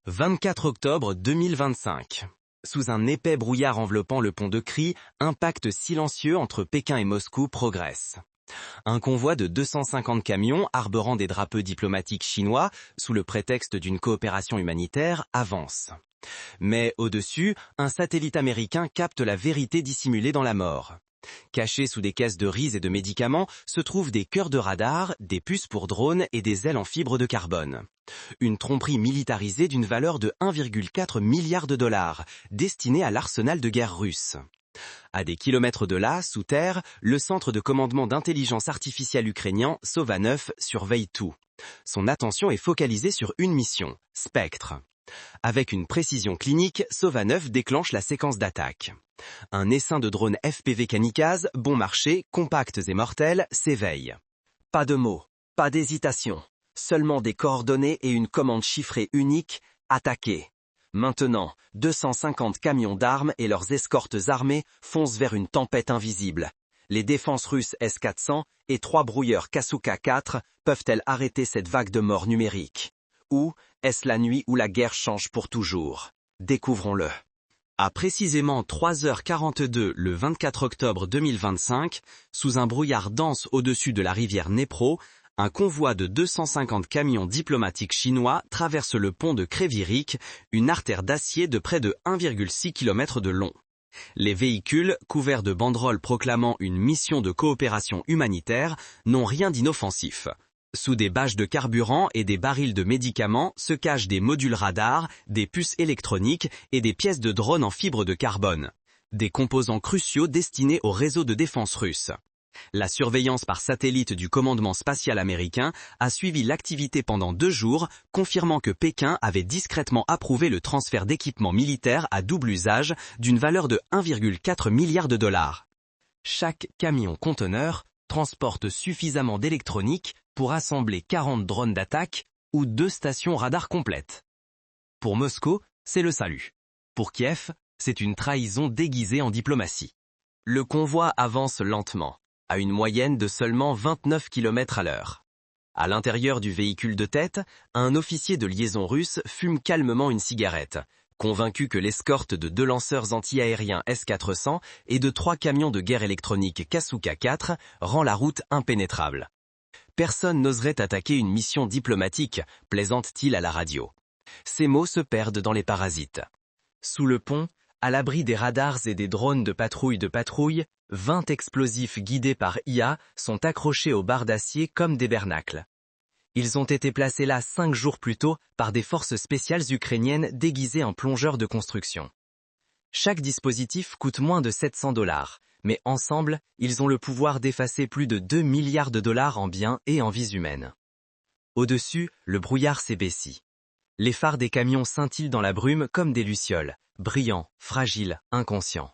24 octobre 2025. Sous un épais brouillard enveloppant le pont de Cri, un pacte silencieux entre Pékin et Moscou progresse. Un convoi de 250 camions arborant des drapeaux diplomatiques chinois, sous le prétexte d'une coopération humanitaire, avance. Mais au-dessus, un satellite américain capte la vérité dissimulée dans la mort. Cachés sous des caisses de riz et de médicaments se trouvent des cœurs de radar, des puces pour drones et des ailes en fibre de carbone. Une tromperie militarisée d'une valeur de 1,4 milliard de dollars, destinée à l'arsenal de guerre russe. À des kilomètres de là, sous terre, le centre de commandement d'intelligence artificielle ukrainien Sova-9 surveille tout. Son attention est focalisée sur une mission, Spectre. Avec une précision clinique, Sova-9 déclenche la séquence d'attaque. Un essaim de drones FPV kamikazes, bon marché, compacts et mortels, s'éveille. Pas de mots, pas d'hésitation, seulement des coordonnées et une commande chiffrée unique, attaquer. Maintenant, 250 camions d'armes et leurs escortes armées foncent vers une tempête invisible. Les défenses russes S-400 et 3 brouilleurs Kasuga-4 peuvent-elles arrêter cette vague de mort numérique? Ou est-ce la nuit où la guerre change pour toujours? Découvrons-le. À précisément 3h42 le 24 octobre 2025, sous un brouillard dense au-dessus de la rivière Dnepro, un convoi de 250 camions diplomatiques chinois traverse le pont de Krevirik, une artère d'acier de près de 1,6 km de long. Les véhicules, couverts de banderoles proclamant une mission de coopération humanitaire, n'ont rien d'inoffensif. Sous des bâches de carburant et des barils de médicaments se cachent des modules radars, des puces électroniques et des pièces de drones en fibre de carbone. Des composants cruciaux destinés au réseau de défense russe. La surveillance par satellite du commandement spatial américain a suivi l'activité pendant 2 jours, confirmant que Pékin avait discrètement approuvé le transfert d'équipements militaires à double usage d'une valeur de 1,4 milliard de dollars. Chaque camion-conteneur transporte suffisamment d'électronique pour assembler 40 drones d'attaque ou 2 stations radar complètes. Pour Moscou, c'est le salut. Pour Kiev, c'est une trahison déguisée en diplomatie. Le convoi avance lentement, à une moyenne de seulement 29 km à l'heure. À l'intérieur du véhicule de tête, un officier de liaison russe fume calmement une cigarette, convaincu que l'escorte de 2 lanceurs anti-aériens S-400 et de 3 camions de guerre électronique Kasuga-4 rend la route impénétrable. Personne n'oserait attaquer une mission diplomatique, plaisante-t-il à la radio. Ces mots se perdent dans les parasites. Sous le pont, à l'abri des radars et des drones de patrouille, 20 explosifs guidés par IA sont accrochés aux barres d'acier comme des bernacles. Ils ont été placés là 5 jours plus tôt par des forces spéciales ukrainiennes déguisées en plongeurs de construction. Chaque dispositif coûte moins de 700 $, mais ensemble, ils ont le pouvoir d'effacer plus de 2 milliards de dollars en biens et en vies humaines. Au-dessus, le brouillard s'épaissit. Les phares des camions scintillent dans la brume comme des lucioles, brillants, fragiles, inconscients.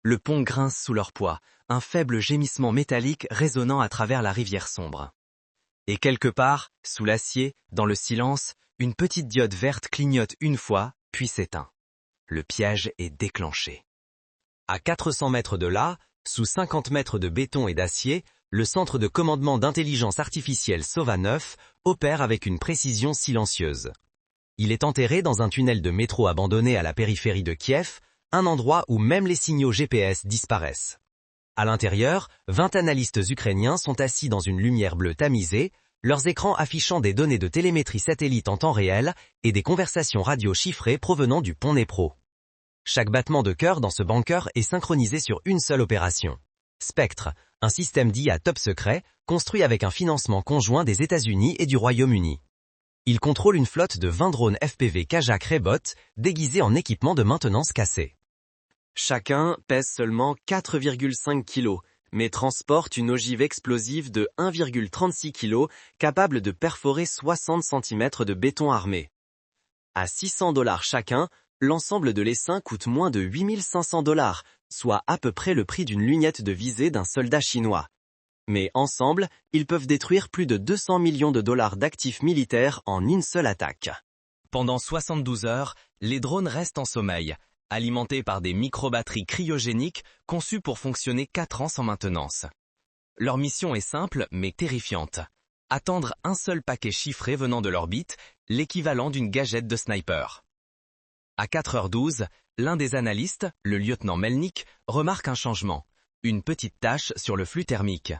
Le pont grince sous leur poids, un faible gémissement métallique résonnant à travers la rivière sombre. Et quelque part, sous l'acier, dans le silence, une petite diode verte clignote une fois, puis s'éteint. Le piège est déclenché. À 400 mètres de là, sous 50 mètres de béton et d'acier, le centre de commandement d'intelligence artificielle Sova-9 opère avec une précision silencieuse. Il est enterré dans un tunnel de métro abandonné à la périphérie de Kiev, un endroit où même les signaux GPS disparaissent. À l'intérieur, 20 analystes ukrainiens sont assis dans une lumière bleue tamisée, leurs écrans affichant des données de télémétrie satellite en temps réel et des conversations radio chiffrées provenant du pont Dnepro. Chaque battement de cœur dans ce bunker est synchronisé sur une seule opération. Spectre, un système d'IA top secret, construit avec un financement conjoint des États-Unis et du Royaume-Uni. Il contrôle une flotte de 20 drones FPV Kajak Rebot, déguisés en équipement de maintenance cassé. Chacun pèse seulement 4,5 kg, mais transporte une ogive explosive de 1,36 kg, capable de perforer 60 cm de béton armé. À 600 $ chacun, l'ensemble de l'essaim coûte moins de 8 500 $, soit à peu près le prix d'une lunette de visée d'un soldat chinois. Mais ensemble, ils peuvent détruire plus de 200 millions de dollars d'actifs militaires en une seule attaque. Pendant 72 heures, les drones restent en sommeil, alimentés par des micro-batteries cryogéniques conçues pour fonctionner 4 ans sans maintenance. Leur mission est simple mais terrifiante. attendre un seul paquet chiffré venant de l'orbite, l'équivalent d'une gagette de sniper. À 4h12, l'un des analystes, le lieutenant Melnik, remarque un changement, une petite tache sur le flux thermique.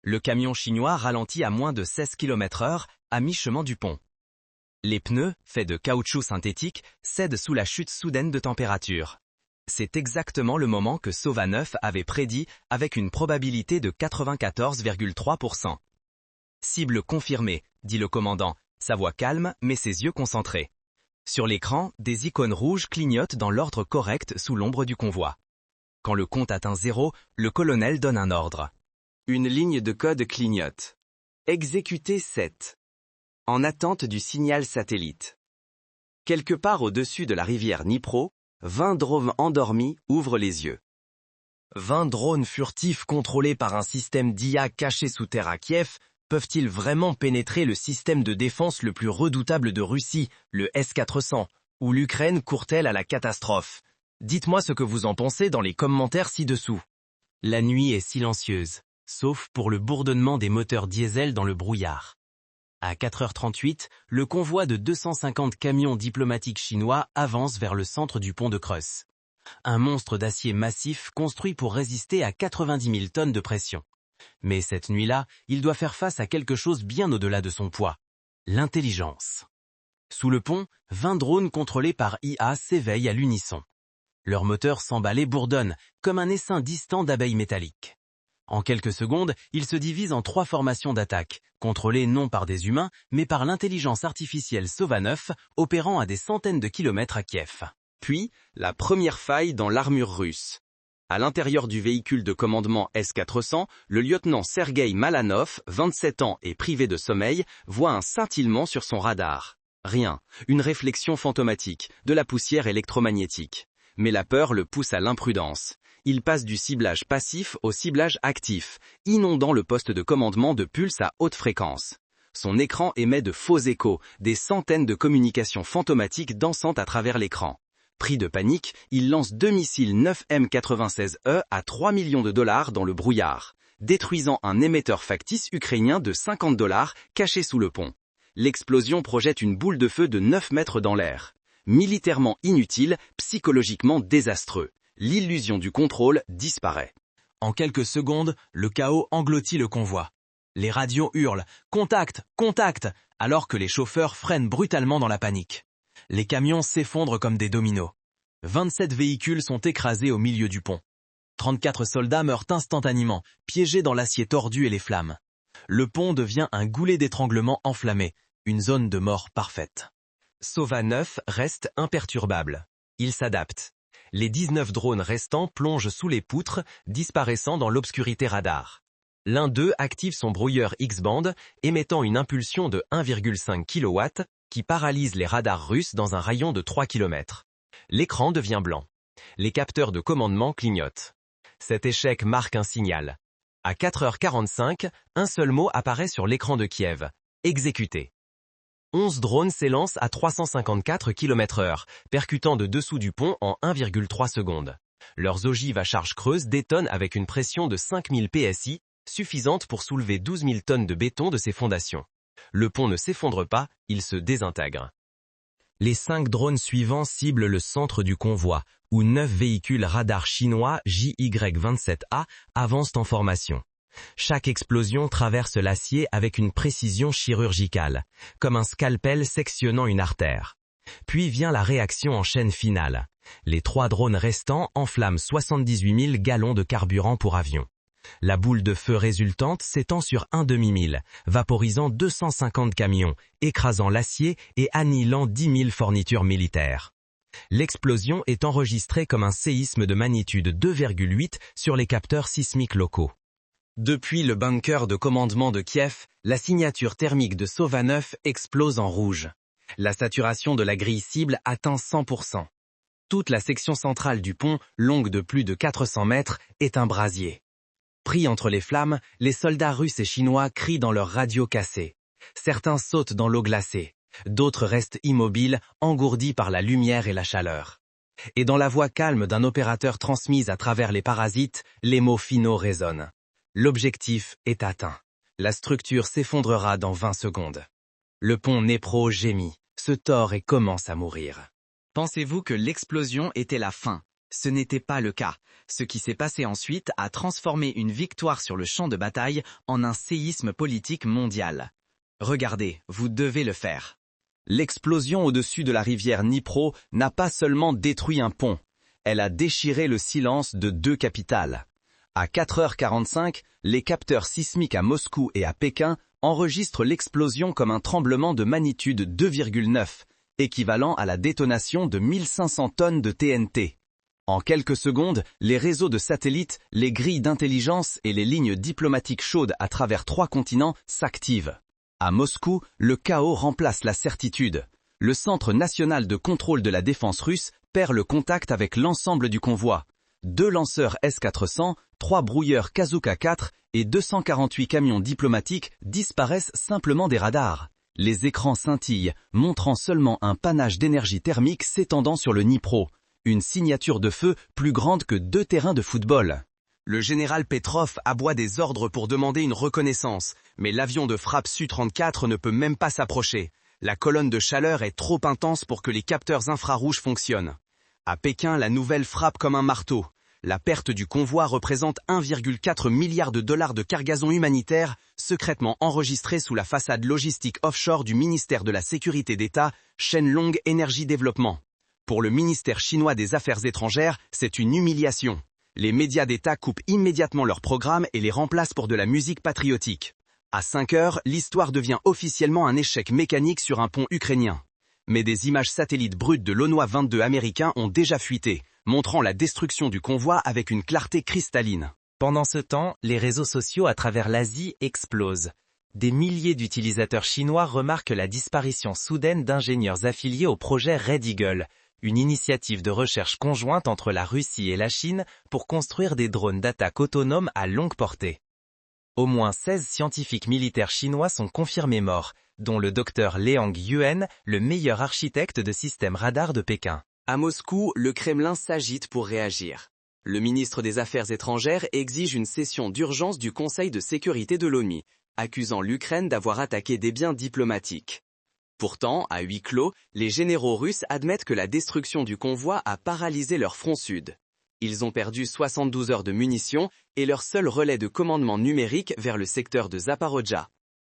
Le camion chinois ralentit à moins de 16 km/h à mi-chemin du pont. Les pneus, faits de caoutchouc synthétique, cèdent sous la chute soudaine de température. C'est exactement le moment que Sova-9 avait prédit avec une probabilité de 94,3%. Cible confirmée, dit le commandant, sa voix calme mais ses yeux concentrés. Sur l'écran, des icônes rouges clignotent dans l'ordre correct sous l'ombre du convoi. Quand le compte atteint 0, le colonel donne un ordre. Une ligne de code clignote. Exécuter 7. En attente du signal satellite. Quelque part au-dessus de la rivière Dnipro, 20 drones endormis ouvrent les yeux. 20 drones furtifs contrôlés par un système d'IA caché sous terre à Kiev peuvent-ils vraiment pénétrer le système de défense le plus redoutable de Russie, le S-400, ou l'Ukraine court-elle à la catastrophe? Dites-moi ce que vous en pensez dans les commentaires ci-dessous. La nuit est silencieuse, sauf pour le bourdonnement des moteurs diesel dans le brouillard. À 4h38, le convoi de 250 camions diplomatiques chinois avance vers le centre du pont de Creuse. Un monstre d'acier massif construit pour résister à 90 000 tonnes de pression. Mais cette nuit-là, il doit faire face à quelque chose bien au-delà de son poids. L'intelligence. Sous le pont, 20 drones contrôlés par IA s'éveillent à l'unisson. Leurs moteurs s'emballent et bourdonnent, comme un essaim distant d'abeilles métalliques. En quelques secondes, ils se divisent en 3 formations d'attaque, contrôlées non par des humains, mais par l'intelligence artificielle Sova-9, opérant à des centaines de kilomètres à Kiev. Puis, la première faille dans l'armure russe. À l'intérieur du véhicule de commandement S-400, le lieutenant Sergueï Malanov, 27 ans et privé de sommeil, voit un scintillement sur son radar. Rien, une réflexion fantomatique, de la poussière électromagnétique. Mais la peur le pousse à l'imprudence. Il passe du ciblage passif au ciblage actif, inondant le poste de commandement de pulses à haute fréquence. Son écran émet de faux échos, des centaines de communications fantomatiques dansant à travers l'écran. Pris de panique, il lance 2 missiles 9 M96E à 3 millions de dollars dans le brouillard, détruisant un émetteur factice ukrainien de 50 dollars caché sous le pont. L'explosion projette une boule de feu de 9 mètres dans l'air. Militairement inutile, psychologiquement désastreux. L'illusion du contrôle disparaît. En quelques secondes, le chaos engloutit le convoi. Les radios hurlent « Contact! Contact !» alors que les chauffeurs freinent brutalement dans la panique. Les camions s'effondrent comme des dominos. 27 véhicules sont écrasés au milieu du pont. 34 soldats meurent instantanément, piégés dans l'acier tordu et les flammes. Le pont devient un goulet d'étranglement enflammé, une zone de mort parfaite. Sova-9 reste imperturbable. Il s'adapte. Les 19 drones restants plongent sous les poutres, disparaissant dans l'obscurité radar. L'un d'eux active son brouilleur X-band, émettant une impulsion de 1,5 kW qui paralyse les radars russes dans un rayon de 3 km. L'écran devient blanc. Les capteurs de commandement clignotent. Cet échec marque un signal. À 4h45, un seul mot apparaît sur l'écran de Kiev. Exécuté. 11 drones s'élancent à 354 km/h, percutant de dessous du pont en 1,3 secondes. Leurs ogives à charge creuse détonnent avec une pression de 5000 PSI, suffisante pour soulever 12 000 tonnes de béton de ses fondations. Le pont ne s'effondre pas, il se désintègre. Les 5 drones suivants ciblent le centre du convoi, où 9 véhicules radars chinois JY-27A avancent en formation. Chaque explosion traverse l'acier avec une précision chirurgicale, comme un scalpel sectionnant une artère. Puis vient la réaction en chaîne finale. Les 3 drones restants enflamment 78 000 gallons de carburant pour avion. La boule de feu résultante s'étend sur un demi-mille, vaporisant 250 camions, écrasant l'acier et annihilant 10 000 fournitures militaires. L'explosion est enregistrée comme un séisme de magnitude 2,8 sur les capteurs sismiques locaux. Depuis le bunker de commandement de Kiev, la signature thermique de Sova-9 explose en rouge. La saturation de la grille cible atteint 100%. Toute la section centrale du pont, longue de plus de 400 mètres, est un brasier. Pris entre les flammes, les soldats russes et chinois crient dans leurs radios cassées. Certains sautent dans l'eau glacée. D'autres restent immobiles, engourdis par la lumière et la chaleur. Et dans la voix calme d'un opérateur transmise à travers les parasites, les mots finaux résonnent. L'objectif est atteint. La structure s'effondrera dans 20 secondes. Le pont Dnepro gémit, se tord et commence à mourir. Pensez-vous que l'explosion était la fin? Ce n'était pas le cas. Ce qui s'est passé ensuite a transformé une victoire sur le champ de bataille en un séisme politique mondial. Regardez, vous devez le faire. L'explosion au-dessus de la rivière Dnipro n'a pas seulement détruit un pont, elle a déchiré le silence de 2 capitales. À 4h45, les capteurs sismiques à Moscou et à Pékin enregistrent l'explosion comme un tremblement de magnitude 2,9, équivalent à la détonation de 1500 tonnes de TNT. En quelques secondes, les réseaux de satellites, les grilles d'intelligence et les lignes diplomatiques chaudes à travers 3 continents s'activent. À Moscou, le chaos remplace la certitude. Le Centre national de contrôle de la défense russe perd le contact avec l'ensemble du convoi. 2 lanceurs S-400, 3 brouilleurs Kazuka-4 et 248 camions diplomatiques disparaissent simplement des radars. Les écrans scintillent, montrant seulement un panache d'énergie thermique s'étendant sur le Dnipro. Une signature de feu plus grande que 2 terrains de football. Le général Petrov aboie des ordres pour demander une reconnaissance, mais l'avion de frappe Su-34 ne peut même pas s'approcher. La colonne de chaleur est trop intense pour que les capteurs infrarouges fonctionnent. À Pékin, la nouvelle frappe comme un marteau. La perte du convoi représente 1,4 milliard de dollars de cargaison humanitaire secrètement enregistrée sous la façade logistique offshore du ministère de la Sécurité d'État, Shenlong Energy Development. Pour le ministère chinois des Affaires étrangères, c'est une humiliation. Les médias d'État coupent immédiatement leur programme et les remplacent pour de la musique patriotique. À 5 heures, l'histoire devient officiellement un échec mécanique sur un pont ukrainien. Mais des images satellites brutes de l'ONUA 22 américain ont déjà fuité, montrant la destruction du convoi avec une clarté cristalline. Pendant ce temps, les réseaux sociaux à travers l'Asie explosent. Des milliers d'utilisateurs chinois remarquent la disparition soudaine d'ingénieurs affiliés au projet Red Eagle, une initiative de recherche conjointe entre la Russie et la Chine pour construire des drones d'attaque autonomes à longue portée. Au moins 16 scientifiques militaires chinois sont confirmés morts, dont le docteur Liang Yuan, le meilleur architecte de systèmes radar de Pékin. À Moscou, le Kremlin s'agite pour réagir. Le ministre des Affaires étrangères exige une session d'urgence du Conseil de sécurité de l'ONU, accusant l'Ukraine d'avoir attaqué des biens diplomatiques. Pourtant, à huis clos, les généraux russes admettent que la destruction du convoi a paralysé leur front sud. Ils ont perdu 72 heures de munitions et leur seul relais de commandement numérique vers le secteur de Zaporojhia.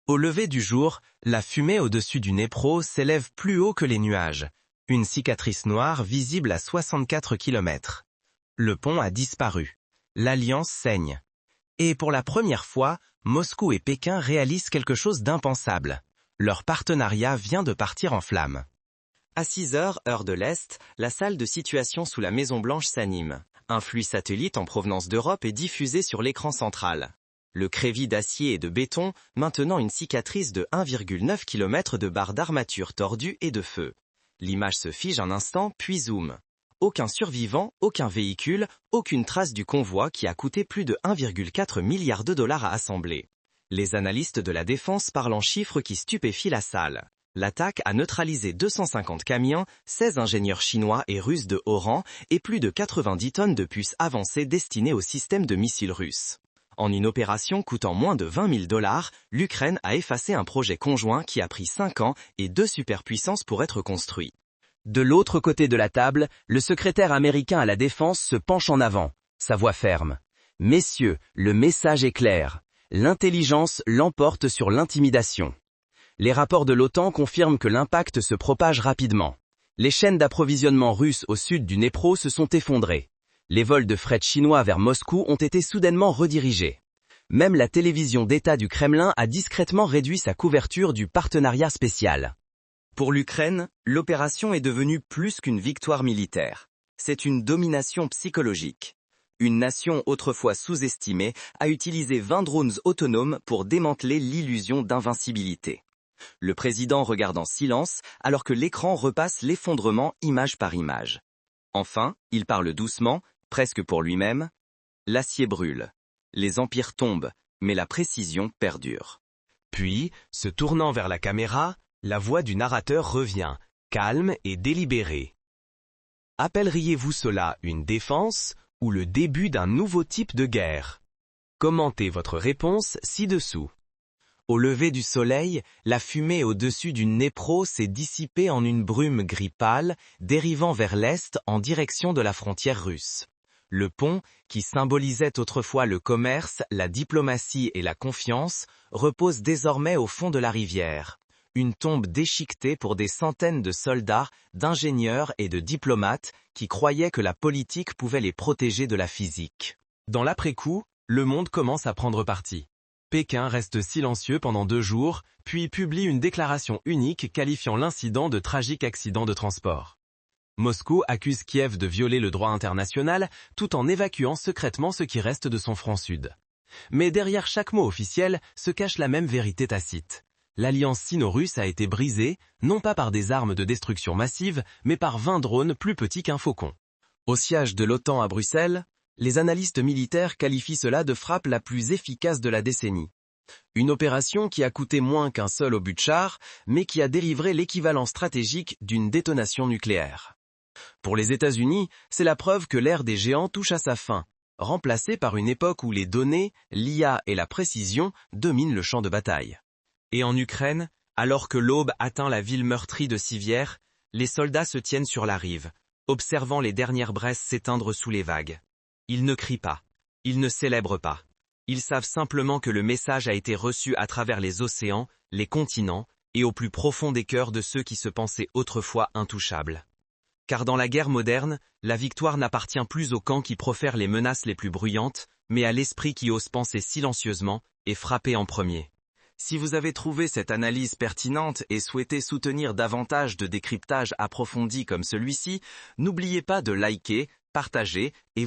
Au lever du jour, la fumée au-dessus du Dnipro s'élève plus haut que les nuages. Une cicatrice noire visible à 64 km. Le pont a disparu. L'alliance saigne. Et pour la première fois, Moscou et Pékin réalisent quelque chose d'impensable. Leur partenariat vient de partir en flammes. À 6 heures, heure de l'Est, la salle de situation sous la Maison-Blanche s'anime. Un flux satellite en provenance d'Europe est diffusé sur l'écran central. Le crévi d'acier et de béton, maintenant une cicatrice de 1,9 km de barres d'armature tordues et de feu. L'image se fige un instant, puis zoom. Aucun survivant, aucun véhicule, aucune trace du convoi qui a coûté plus de 1,4 milliard de dollars à assembler. Les analystes de la défense parlent en chiffres qui stupéfient la salle. L'attaque a neutralisé 250 camions, 16 ingénieurs chinois et russes de haut rang et plus de 90 tonnes de puces avancées destinées au système de missiles russes. En une opération coûtant moins de 20 000 dollars, l'Ukraine a effacé un projet conjoint qui a pris 5 ans et 2 superpuissances pour être construit. De l'autre côté de la table, le secrétaire américain à la défense se penche en avant, sa voix ferme. « Messieurs, le message est clair. L'intelligence l'emporte sur l'intimidation. » Les rapports de l'OTAN confirment que l'impact se propage rapidement. Les chaînes d'approvisionnement russes au sud du Dnipro se sont effondrées. Les vols de fret chinois vers Moscou ont été soudainement redirigés. Même la télévision d'État du Kremlin a discrètement réduit sa couverture du partenariat spécial. Pour l'Ukraine, l'opération est devenue plus qu'une victoire militaire. C'est une domination psychologique. Une nation autrefois sous-estimée a utilisé 20 drones autonomes pour démanteler l'illusion d'invincibilité. Le président regarde en silence alors que l'écran repasse l'effondrement image par image. Enfin, il parle doucement, presque pour lui-même. L'acier brûle. Les empires tombent, mais la précision perdure. Puis, se tournant vers la caméra, la voix du narrateur revient, calme et délibérée. Appelleriez-vous cela une défense ou le début d'un nouveau type de guerre? Commentez votre réponse ci-dessous. Au lever du soleil, la fumée au-dessus du Dnepro s'est dissipée en une brume gris pâle, dérivant vers l'est en direction de la frontière russe. Le pont, qui symbolisait autrefois le commerce, la diplomatie et la confiance, repose désormais au fond de la rivière. Une tombe déchiquetée pour des centaines de soldats, d'ingénieurs et de diplomates qui croyaient que la politique pouvait les protéger de la physique. Dans l'après-coup, le monde commence à prendre parti. Pékin reste silencieux pendant 2 jours, puis publie une déclaration unique qualifiant l'incident de tragique accident de transport. Moscou accuse Kiev de violer le droit international tout en évacuant secrètement ce qui reste de son front sud. Mais derrière chaque mot officiel se cache la même vérité tacite. L'alliance sino-russe a été brisée, non pas par des armes de destruction massive, mais par 20 drones plus petits qu'un faucon. Au siège de l'OTAN à Bruxelles, les analystes militaires qualifient cela de frappe la plus efficace de la décennie. Une opération qui a coûté moins qu'un seul obus de char, mais qui a délivré l'équivalent stratégique d'une détonation nucléaire. Pour les États-Unis, c'est la preuve que l'ère des géants touche à sa fin, remplacée par une époque où les données, l'IA et la précision dominent le champ de bataille. Et en Ukraine, alors que l'aube atteint la ville meurtrie de Sivière, les soldats se tiennent sur la rive, observant les dernières braises s'éteindre sous les vagues. Ils ne crient pas, ils ne célèbrent pas. Ils savent simplement que le message a été reçu à travers les océans, les continents, et au plus profond des cœurs de ceux qui se pensaient autrefois intouchables. Car dans la guerre moderne, la victoire n'appartient plus au camp qui profère les menaces les plus bruyantes, mais à l'esprit qui ose penser silencieusement et frapper en premier. Si vous avez trouvé cette analyse pertinente et souhaitez soutenir davantage de décryptages approfondis comme celui-ci, n'oubliez pas de liker, partager et